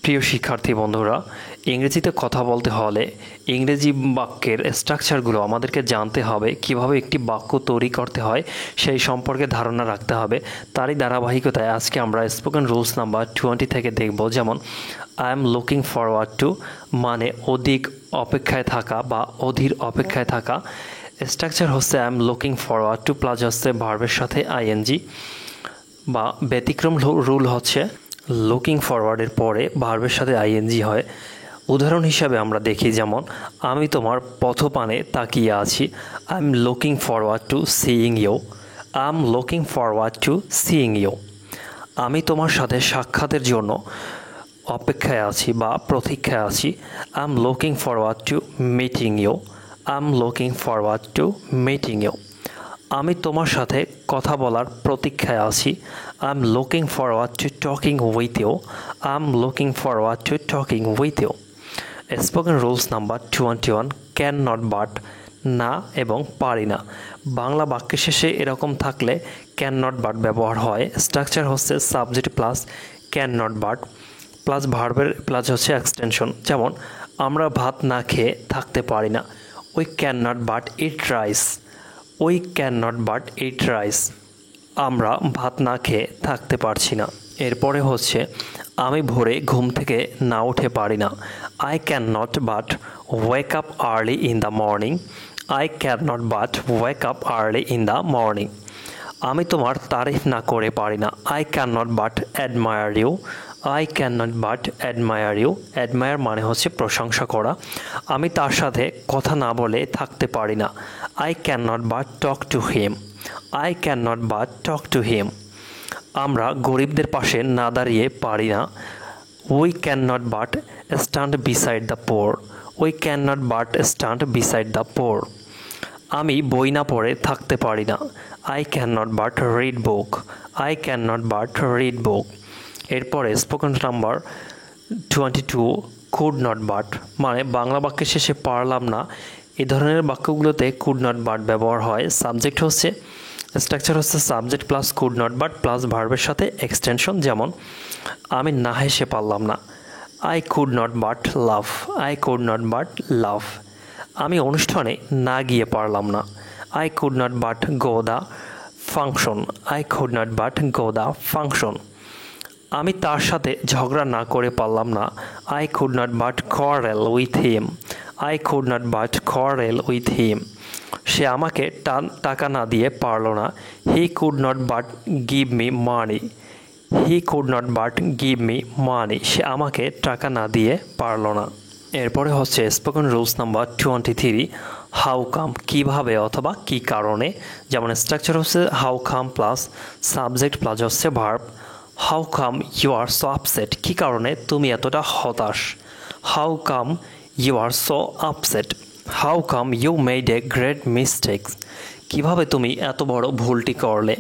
প্রিয় শিক্ষার্থী বন্ধুরা, ইংরেজিতে কথা বলতে হলে ইংরেজি বাক্যের স্ট্রাকচারগুলো আমাদেরকে জানতে হবে, কিভাবে একটি বাক্য তৈরি করতে হয় সেই সম্পর্কে ধারণা রাখতে হবে। তারই ধারাবাহিকতায় আজকে আমরা স্পোকেন রুলস নাম্বার 20 থেকে দেখব। যেমন I am looking forward two মানে অধিক অপেক্ষায় থাকা বা অধীর অপেক্ষায় থাকা। স্ট্রাকচার হচ্ছে I am looking forward two plus হচ্ছে ভার্বের সাথে আইএনজি, বা ব্যতিক্রম রুল হচ্ছে লুকিং ফরওয়ার্ডের পরে ভার্বের সাথে আইএনজি হয়। উদাহরণ হিসাবে আমরা দেখি, যেমন আমি তোমার পথপানে তাকিয়ে আছি। I am looking forward to seeing you. I am looking forward to seeing you. আমি তোমার সাথে সাক্ষাতের জন্য অপেক্ষায় আছি বা প্রতীক্ষায় আছি। I am looking forward to meeting you. I am looking forward to meeting you. আমি তোমার সাথে কথা বলার প্রতীক্ষায় আছি। I am looking forward to talking with you. I am looking forward to talking with you. Spoken rules number 21 can not but না এবং পারি না। বাংলা বাক্যের শেষে এরকম থাকলে ক্যান নট বাট ব্যবহার হয়। স্ট্রাকচার হচ্ছে subject plus can not but plus ভার্বের প্লাস হচ্ছে এক্সটেনশন। যেমন আমরা ভাত না খেয়ে থাকতে পারি না। We can not but eat rice. We can not but eat rice. আমরা ভাত না খেয়ে থাকতে পারছি না। এরপরে হচ্ছে আমি ভোরে ঘুম থেকে না উঠে পারি না। I can not but wake up early in the morning. I can not but wake up early in the morning. আমি তোমার তারিফ না করে পারি না। I can not but admire you. I can not but admire you. Admire মানে হচ্ছে প্রশংসা করা। আমি তার সাথে কথা না বলে থাকতে পারি না। I can not but talk to him. I can not but talk to him. আমরা গরিবদের পাশে না দাঁড়িয়ে পারি না। We can not but stand beside the poor. We can not but stand beside the poor. আমি বই না পড়ে থাকতে পারি না। I can not but read book. I can not but read book. এরপরে spoken number 22 could not but মানে বাংলা বাক্যের শেষে পারলাম না। এই ধরনের বাক্যগুলোতে কুড নট বাট ব্যবহার হয়। সাবজেক্ট হচ্ছে স্ট্রাকচার হচ্ছে subject plus could not but plus ভার্বের সাথে এক্সটেনশন। যেমন আমি না হেসে পারলাম না। I could not but laugh. I could not but laugh. আমি অনুষ্ঠানে না গিয়ে পারলাম না। I could not but go the function. I could not but go the function. আমি তার সাথে ঝগড়া না করে পারলাম না। I could not but quarrel with him. I could not but quarrel with হিম। সে আমাকে টাকা না দিয়ে পারল না। He could not but give me money. He could not but give me money. সে আমাকে টাকা না দিয়ে পারল না। এরপরে হচ্ছে spoken rules number 23 how come কীভাবে অথবা কী কারণে। যেমন স্ট্রাকচার হচ্ছে how come plus subject plus হচ্ছে verb. How come you are so upset কী কারণে তুমি এতটা হতাশ। How come you are so upset. How come you made a great mistake কীভাবে তুমি এত বড় ভুলটি করলে।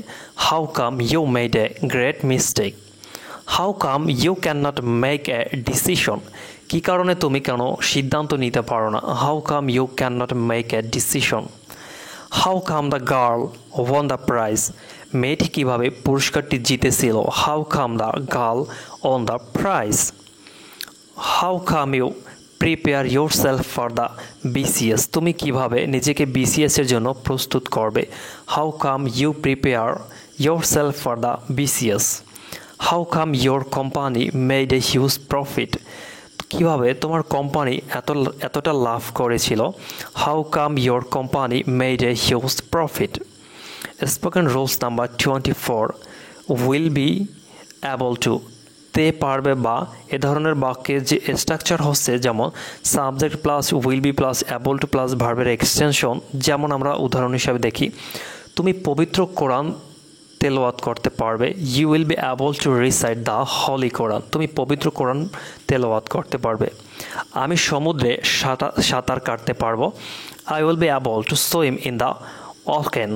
How come you made a great mistake. How come you can not make a decision কী কারণে তুমি কেন সিদ্ধান্ত নিতে পারো না। How come you can not make a decision. How come the girl won the prize মেয়েটি কীভাবে পুরস্কারটি জিতেছিল। How come the girl won the prize. How come you prepare your self for the BCS তুমি কিভাবে নিজেকে বিসিএসের জন্য প্রস্তুত করবে। How come you prepare your self for the BCS. How come your company made a huge profit কীভাবে তোমার company এতটা লাভ করেছিল। How come your company made a huge profit. Spoken rules number 24 will be able to তে পারবে বা এ ধরনের বাক্যের যে স্ট্রাকচার হচ্ছে, যেমন subject plus will be plus able to plus ভার্বের এক্সটেনশন। যেমন আমরা উদাহরণ হিসাবে দেখি, তুমি পবিত্র কোরআন তেলাওয়াত করতে পারবে। You will be able to recite the holy Quran তুমি পবিত্র কোরআন তেলাওয়াত করতে পারবে। আমি সমুদ্রে সাঁতার কাটতে পারবো। I will be able to swim in the ocean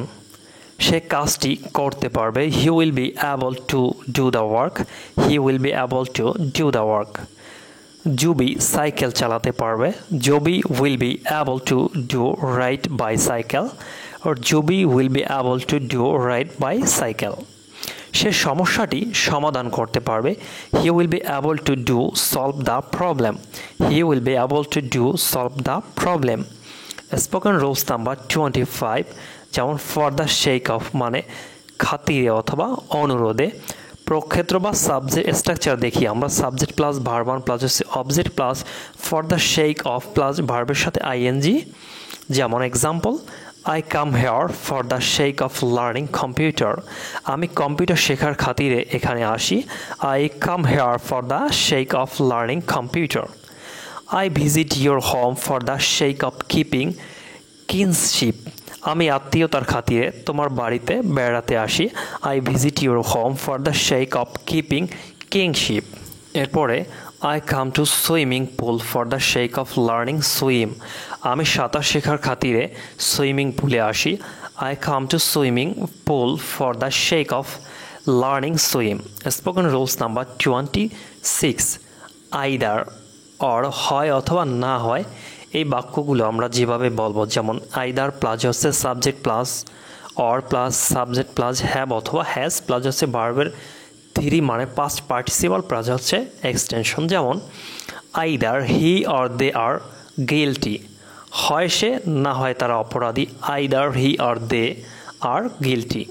সে কাজটি করতে পারবে। He will be able to do the work. He will be able to do the work. Joby cycle চালাতে পারবে। Joby will be able to do ride bicycle. or Joby will be able to do ride bicycle. সে সমস্যাটি সমাধান করতে পারবে। He will be able to do solve the problem. He will be able to do solve the problem. Spoken rules number 25, যেমন for the sake of মানে খাতিরে অথবা অনুরোধে। প্রক্ষেত্র বা সাবজেক্ট স্ট্রাকচার দেখি আমরা, সাবজেক্ট প্লাস ভার্ব প্লাস হচ্ছে object plus for the sake of plus ভার্বের সাথে আইএনজি। যেমন example, I come here for the sake of learning computer. আমি কম্পিউটার শেখার খাতিরে এখানে আসি। I come here for the sake of learning computer. I visit your home for the sake of keeping kinship. আমি আত্মীয়তার খাতিরে তোমার বাড়িতে বেড়াতে আসি। I visit your home for the sake of keeping kingship. এরপরে I come to swimming pool for the sake of learning swim. আমি সাঁতার শেখার খাতিরে সুইমিং পুলে আসি। I come to swimming pool for the sake of learning swim. Spoken rules number 26, either or হয় অথবা না হয়, এই বাক্যগুলো আমরা যেভাবে বলবো, যেমন আইদার প্লাস হচ্ছে subject plus or plus subject plus have অথবা হ্যাজ প্লাস হচ্ছে ভার্বের থ্রি মানে পাস্ট পার্টিসিপাল প্লাস হচ্ছে এক্সটেনশন। যেমন either he or they are guilty, হয় সে না হয় তারা অপরাধী। Either he or they are guilty.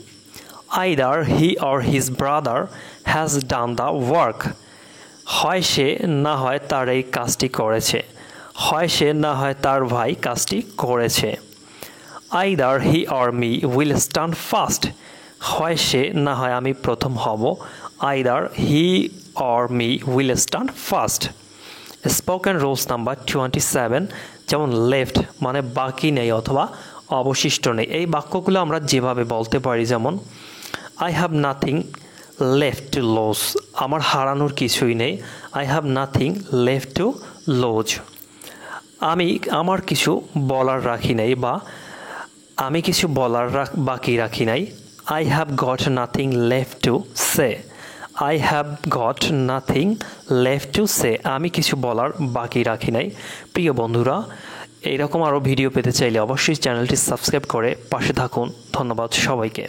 Either he or his brother has done the work, হয় সে না হয় তার এই কাজটি করেছে। হয় সে না হয় তার ভাই কাজটি করেছে। Either he or me will stand first, হয় সে না হয় আমি প্রথম হব। Either he or me will stand first. Spoken rules number 27, যেমন লেফট মানে বাকি নেই অথবা অবশিষ্ট নেই। এই বাক্যগুলো আমরা যেভাবে বলতে পারি, যেমন I have nothing left to lose, আমার হারানোর কিছুই নেই। I have nothing left to lose. আমি আমার কিছু বলার রাখি নাই বা আমি কিছু বলার বাকি রাখি নাই। I have got nothing left to say. I have got nothing left to say, আমি কিছু বলার বাকি রাখি নাই। প্রিয় বন্ধুরা, এইরকম আরও ভিডিও পেতে চাইলে অবশ্যই চ্যানেলটি সাবস্ক্রাইব করে পাশে থাকুন। ধন্যবাদ সবাইকে।